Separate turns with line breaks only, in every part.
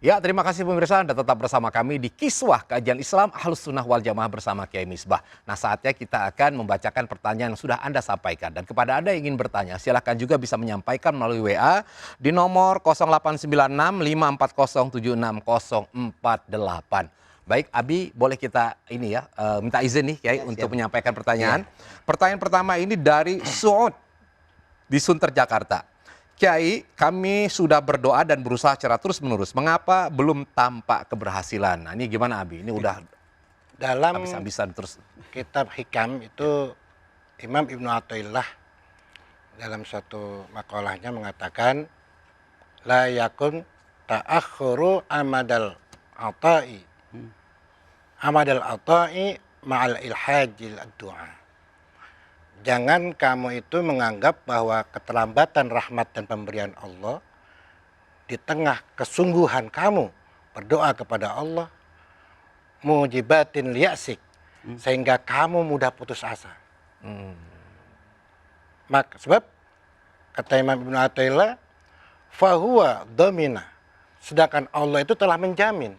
Ya, terima kasih pemirsa Anda tetap bersama kami di Kiswah Kajian Islam Ahlus Sunnah Wal Jamaah bersama Kiai Misbah. Nah, saatnya kita akan membacakan pertanyaan yang sudah Anda sampaikan. Dan kepada Anda yang ingin bertanya, silakan juga bisa menyampaikan melalui WA di nomor 0896 540 76048. Baik, Abi, boleh kita ini ya, minta izin nih Kiai untuk menyampaikan pertanyaan. Pertanyaan pertama ini dari Suud di Sunter, Jakarta. Kiai, kami sudah berdoa dan berusaha secara terus-menerus. Mengapa belum tampak keberhasilan? Nah, ini gimana, Abi? Ini udah
Dalam
habis-habisan terus.
kitab Hikam itu Imam Ibnu Athaillah dalam satu makalahnya mengatakan la yakun ta'akhuru amadal ata'i ma'al ilhajil du'a. Jangan kamu itu menganggap bahwa keterlambatan rahmat dan pemberian Allah di tengah kesungguhan kamu berdoa kepada Allah mujibatin li'asik, sehingga kamu mudah putus asa. Sebab kata Imam Ibnu Athaillah, fahuwa domina, sedangkan Allah itu telah menjamin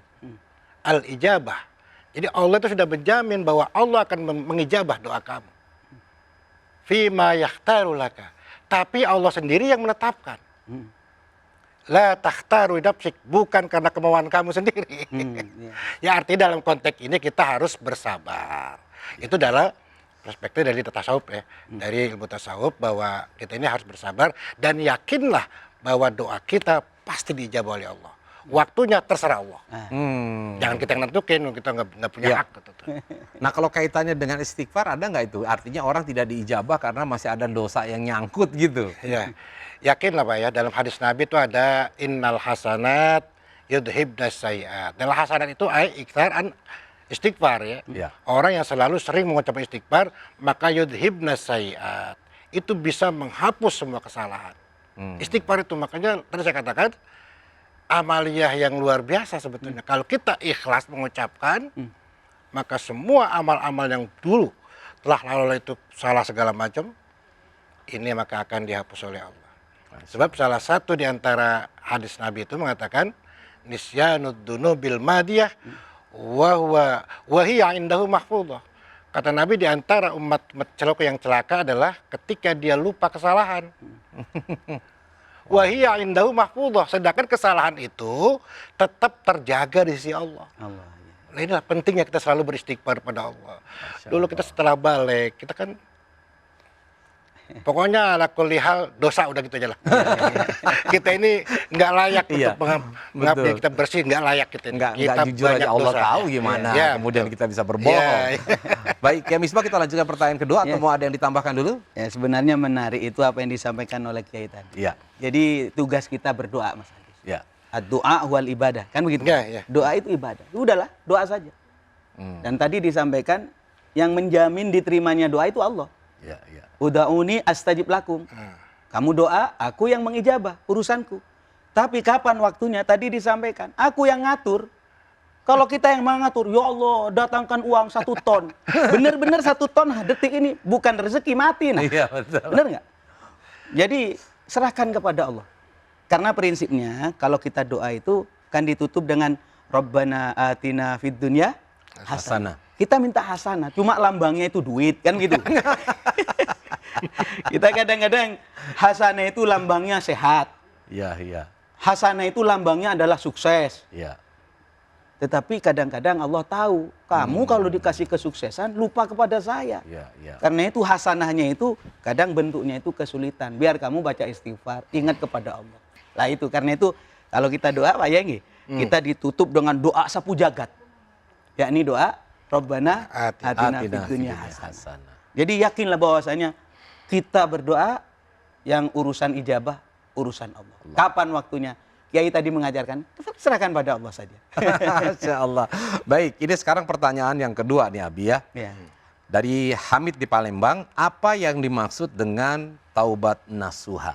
al-ijabah. Jadi Allah itu sudah menjamin bahwa Allah akan mengijabah doa kamu. Fima yakhtaru laka. Tapi Allah sendiri yang menetapkan. La takhtaru nafsik, bukan karena kemauan kamu sendiri. Ya, artinya dalam konteks ini kita harus bersabar. Itu adalah perspektif dari tasawuf ya. Dari ilmu tasawuf bahwa kita ini harus bersabar dan yakinlah bahwa doa kita pasti diijabah oleh Allah. Waktunya terserah Allah. Jangan kita yang nentukin, kita nggak punya hak.
Nah, kalau kaitannya dengan istighfar ada nggak itu? Artinya orang tidak diijabah karena masih ada dosa yang nyangkut gitu.
Ya, yakinlah Pak ya, dalam hadis Nabi itu ada innal hasanat yudhibnas sayiat. Dan hasanat itu iktaran istighfar ya. Orang yang selalu sering mengucapkan istighfar, maka yudhibnas sayiat. Itu bisa menghapus semua kesalahan. Istighfar itu makanya tadi saya katakan amaliyah yang luar biasa sebetulnya. Kalau kita ikhlas mengucapkan, maka semua amal-amal yang dulu telah lalu itu salah segala macam, ini maka akan dihapus oleh Allah. Sebab salah satu di antara hadis Nabi itu mengatakan, nisyanud dunubil madiyah wa hiya indahu mahfudhah. Kata Nabi, di antara umat celaka yang celaka adalah ketika dia lupa kesalahan. Wahiyya indahu mahfudhah, sedangkan kesalahan itu tetap terjaga di sisi Allah. Nah, inilah pentingnya kita selalu beristighfar pada Allah. Dulu kita setelah balik, kita kan pokoknya ala kulli hal dosa udah gitu aja lah. Kita ini nggak layak untuk mengabdi, kita bersih, nggak layak kita ini.
Nggak jujur aja Allah dosa. Tahu gimana, kemudian kita bisa berbohong. Baik, Kiai Misbah, kita lanjutkan pertanyaan kedua, atau mau ada yang ditambahkan dulu?
Ya, sebenarnya menarik itu apa yang disampaikan oleh Kiai tadi. Jadi tugas kita berdoa, Mas Agus. Doa wal ibadah, kan begitu? Doa itu ibadah. Udahlah, doa saja. Dan tadi disampaikan yang menjamin diterimanya doa itu Allah. Uda'uni astajib lakum. Kamu doa, aku yang mengijabah, urusanku. Tapi kapan waktunya? Tadi disampaikan, aku yang ngatur. Kalau kita yang mengatur, ya Allah, datangkan uang 1 ton. Benar-benar 1 ton detik ini bukan rezeki, mati. Nah. Benar nggak? Jadi serahkan kepada Allah. Karena prinsipnya kalau kita doa itu kan ditutup dengan Rabbana atina fid dunya hasanah. Kita minta hasanah, cuma lambangnya itu duit, kan gitu. Kita kadang-kadang hasanah itu lambangnya sehat. Hasanah itu lambangnya adalah sukses. Tetapi kadang-kadang Allah tahu, kamu kalau dikasih kesuksesan lupa kepada saya. Karena itu hasanahnya itu kadang bentuknya itu kesulitan. Biar kamu baca istighfar, ingat kepada Allah. Lah itu, karena itu kalau kita doa Pak Yanggi, kita ditutup dengan doa sapu jagat. Yakni doa Rabbana atina fid dunya hasanah. Jadi yakinlah bahwasanya kita berdoa yang urusan ijabah, urusan Allah. Kapan waktunya? Kiai tadi mengajarkan, serahkan pada Allah saja.
Masya Allah. Baik, ini sekarang pertanyaan yang kedua nih Abi ya. Dari Hamid di Palembang, apa yang dimaksud dengan taubat nasuha?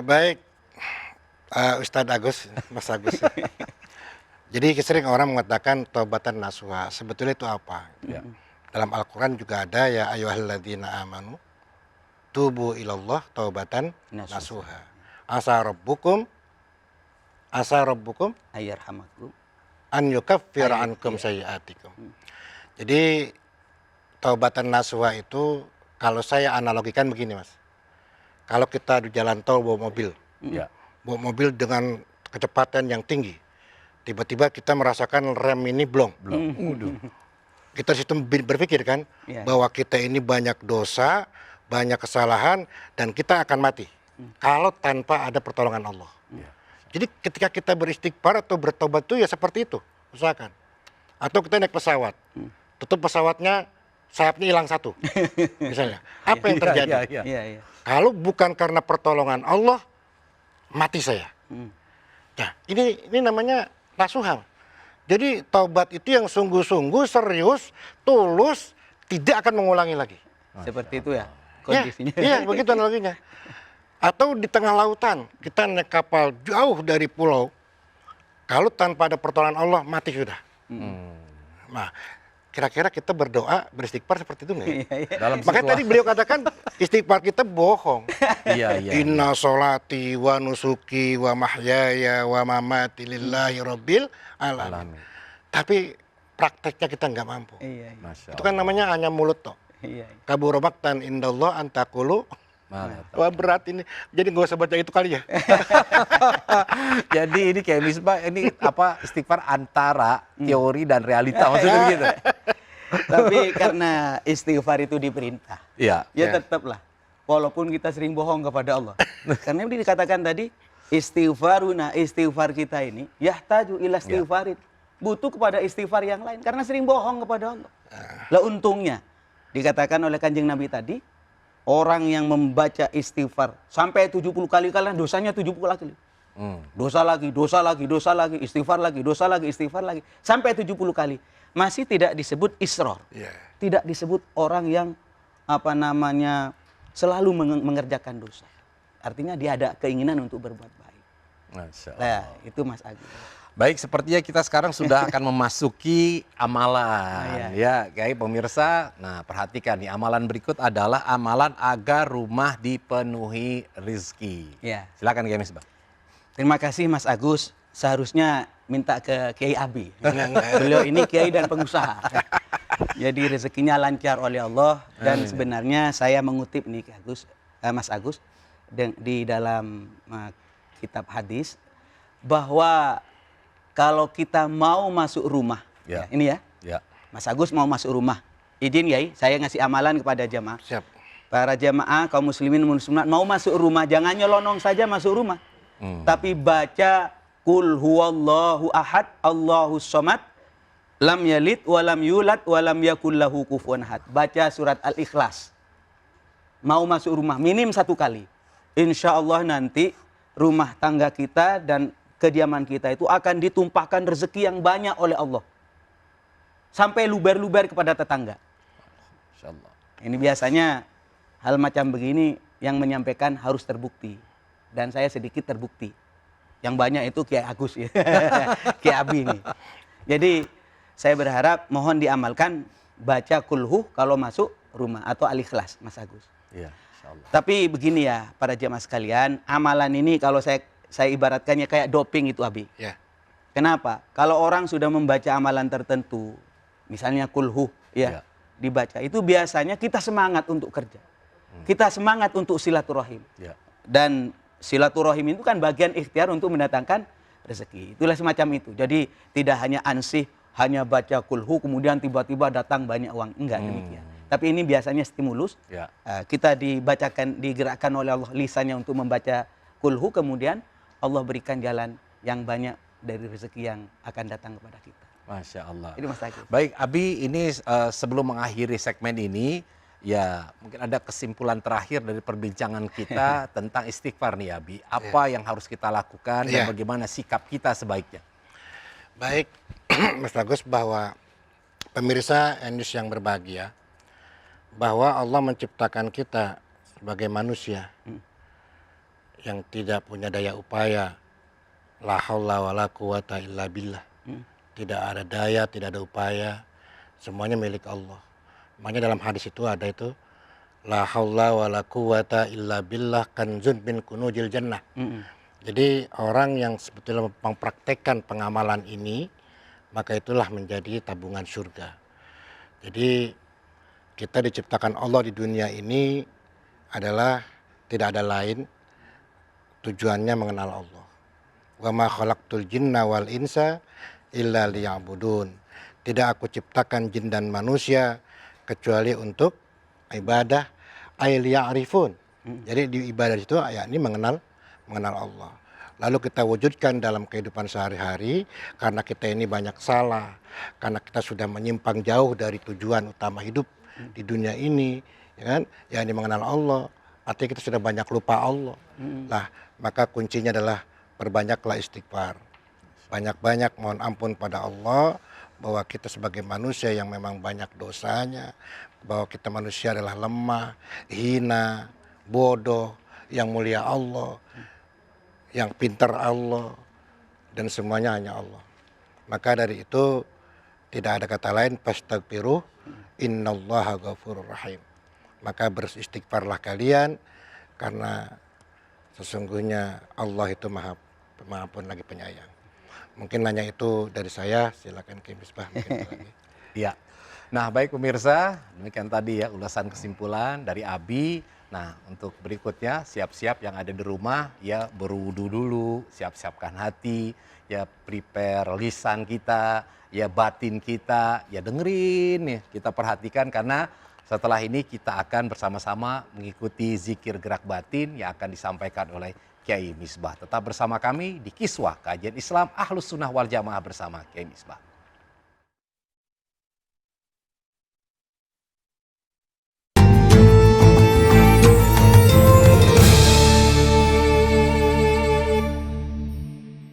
Baik, Ustadz Agus, Mas Agus. Jadi sering orang mengatakan taubatan nasuha. Sebetulnya itu apa? Dalam Al-Quran juga ada ya ayyuhalladzina amanu tubu ilallah taubatan nasuha. Asa rabbukum asa rabbukum
ayyarhamakum
an yukaffir ankum sayyi'atikum. Jadi taubatan nasuha itu kalau saya analogikan begini, Mas. Kalau kita di jalan tol bawa mobil, bawa mobil dengan kecepatan yang tinggi, tiba-tiba kita merasakan rem ini blong. Kita sistem berpikir kan bahwa kita ini banyak dosa, banyak kesalahan, dan kita akan mati kalau tanpa ada pertolongan Allah. Jadi ketika kita beristighfar atau bertobat itu ya seperti itu, usahakan. Atau kita naik pesawat, tutup pesawatnya, sayapnya hilang satu, misalnya. Apa yang terjadi? Kalau bukan karena pertolongan Allah, mati saya. Nah, ini namanya nasuha. Jadi taubat itu yang sungguh-sungguh, serius, tulus, tidak akan mengulangi lagi.
Seperti itu ya kondisinya.
Iya, begitu analoginya. Atau di tengah lautan, kita naik kapal jauh dari pulau, kalau tanpa ada pertolongan Allah, mati sudah. Nah, kira-kira kita berdoa, beristighfar seperti itu nggak ya? Makanya tadi beliau katakan, istighfar kita bohong. Inna sholati wa nusuki wa mahyaya wa mamati lillahi rabbil alamin. Tapi prakteknya kita nggak mampu. Itu kan namanya hanya mulut toh. Kabura maktan indallah antakulu. Wah berat ini, jadi nggak usah baca itu kali ya.
Jadi ini kayak Misbah, ini apa istighfar antara teori dan realita maksudnya gitu.
Tapi karena istighfar itu diperintah, ya tetaplah. Walaupun kita sering bohong kepada Allah. Karena ini dikatakan tadi, istighfar kita ini, yahtaju ila istighfarin. Butuh kepada istighfar yang lain, karena sering bohong kepada Allah. Lah untungnya, dikatakan oleh Kanjeng Nabi tadi, orang yang membaca istighfar sampai 70 kali kalian dosanya 70 kali. Dosa lagi, istighfar lagi, dosa lagi, istighfar lagi. Sampai 70 kali. Masih tidak disebut israr. Tidak disebut orang yang selalu mengerjakan dosa. Artinya dia ada keinginan untuk berbuat baik.
Masya Allah.
Nah, itu Mas Agus.
Baik, sepertinya kita sekarang sudah akan memasuki amalan. Ya, kayak pemirsa. Nah, perhatikan nih, amalan berikut adalah amalan agar rumah dipenuhi rezeki. Silakan Kiai Misbah.
Terima kasih Mas Agus. Seharusnya minta ke Kiai Abi. Beliau ini kiai dan pengusaha. Jadi rezekinya lancar oleh Allah. Dan sebenarnya saya mengutip nih Mas Agus di dalam kitab hadis bahwa kalau kita mau masuk rumah, Mas Agus mau masuk rumah, izin Yai, saya ngasih amalan kepada jamaah.
Siap.
Para jamaah kaum muslimin muslimat mau masuk rumah, jangan nyelonong saja masuk rumah, tapi baca Qul huwallahu ahad, Allahus somad, lam yalid walam yulad walam yakul lahu kufuwan ahad. Baca surat Al-Ikhlas. Mau masuk rumah minim 1 kali. Insya Allah nanti rumah tangga kita dan kediaman kita itu akan ditumpahkan rezeki yang banyak oleh Allah. Sampai luber-luber kepada tetangga.
Insyaallah.
Ini biasanya hal macam begini yang menyampaikan harus terbukti. Dan saya sedikit terbukti. Yang banyak itu Kiai Agus ya. Kiai Abi ini. Jadi saya berharap mohon diamalkan baca kulhu kalau masuk rumah atau Al-Ikhlas Mas Agus.
Iya, insyaallah.
Tapi begini ya para jemaah sekalian, amalan ini kalau saya ibaratkannya kayak doping itu Abi. Kenapa? Kalau orang sudah membaca amalan tertentu, misalnya kulhu dibaca, itu biasanya kita semangat untuk kerja. Kita semangat untuk silaturahim. Dan silaturahim itu kan bagian ikhtiar untuk mendatangkan rezeki. Itulah semacam itu. Jadi tidak hanya ansih, hanya baca kulhu kemudian tiba-tiba datang banyak uang. Enggak demikian. Tapi ini biasanya stimulus. Kita digerakkan oleh Allah lisannya untuk membaca kulhu, kemudian Allah berikan jalan yang banyak dari rezeki yang akan datang kepada kita.
Masya Allah.
Ini Mas Agus.
Baik, Abi, ini sebelum mengakhiri segmen ini, ya mungkin ada kesimpulan terakhir dari perbincangan kita tentang istighfar nih Abi. Apa yang harus kita lakukan dan bagaimana sikap kita sebaiknya?
Baik, Mas Agus, bahwa pemirsa News yang berbahagia, bahwa Allah menciptakan kita sebagai manusia yang tidak punya daya upaya, la haula wala quwata illa billah. Tidak ada daya, tidak ada upaya, semuanya milik Allah. Makanya dalam hadis itu ada itu, la haula wala quwata illa billah kanzun min kunujil jannah. Jadi orang yang sebetulnya mempraktekkan pengamalan ini, maka itulah menjadi tabungan surga. Jadi kita diciptakan Allah di dunia ini adalah tidak ada lain tujuannya mengenal Allah. Wa ma khalaqtul jinna wal insa illa liya'budun. Tidak aku ciptakan jin dan manusia kecuali untuk ibadah, ay liya'rifun. Jadi di ibadah itu yakni mengenal Allah. Lalu kita wujudkan dalam kehidupan sehari-hari karena kita ini banyak salah, karena kita sudah menyimpang jauh dari tujuan utama hidup di dunia ini, ya kan? Yakni mengenal Allah. Artinya kita sudah banyak lupa Allah. Nah, maka kuncinya adalah perbanyaklah istighfar. Banyak-banyak mohon ampun pada Allah bahwa kita sebagai manusia yang memang banyak dosanya, bahwa kita manusia adalah lemah, hina, bodoh, yang mulia Allah, yang pintar Allah, dan semuanya hanya Allah. Maka dari itu tidak ada kata lain, fastaghfiruh innallaha ghafurur rahim. Maka beristighfarlah kalian karena sesungguhnya Allah itu maha pun lagi penyayang. Mungkin nanya itu dari saya, silakan Kiai Misbah mungkin lagi.
Iya. Nah, baik pemirsa, demikian tadi ya ulasan kesimpulan dari Abi. Nah, untuk berikutnya siap-siap yang ada di rumah ya berwudu dulu, siap-siapkan hati, ya prepare lisan kita, ya batin kita, ya dengerin ya, kita perhatikan karena setelah ini kita akan bersama-sama mengikuti zikir gerak batin yang akan disampaikan oleh Kiai Misbah. Tetap bersama kami di Kiswah Kajian Islam Ahlus Sunnah wal Jamaah bersama Kiai Misbah.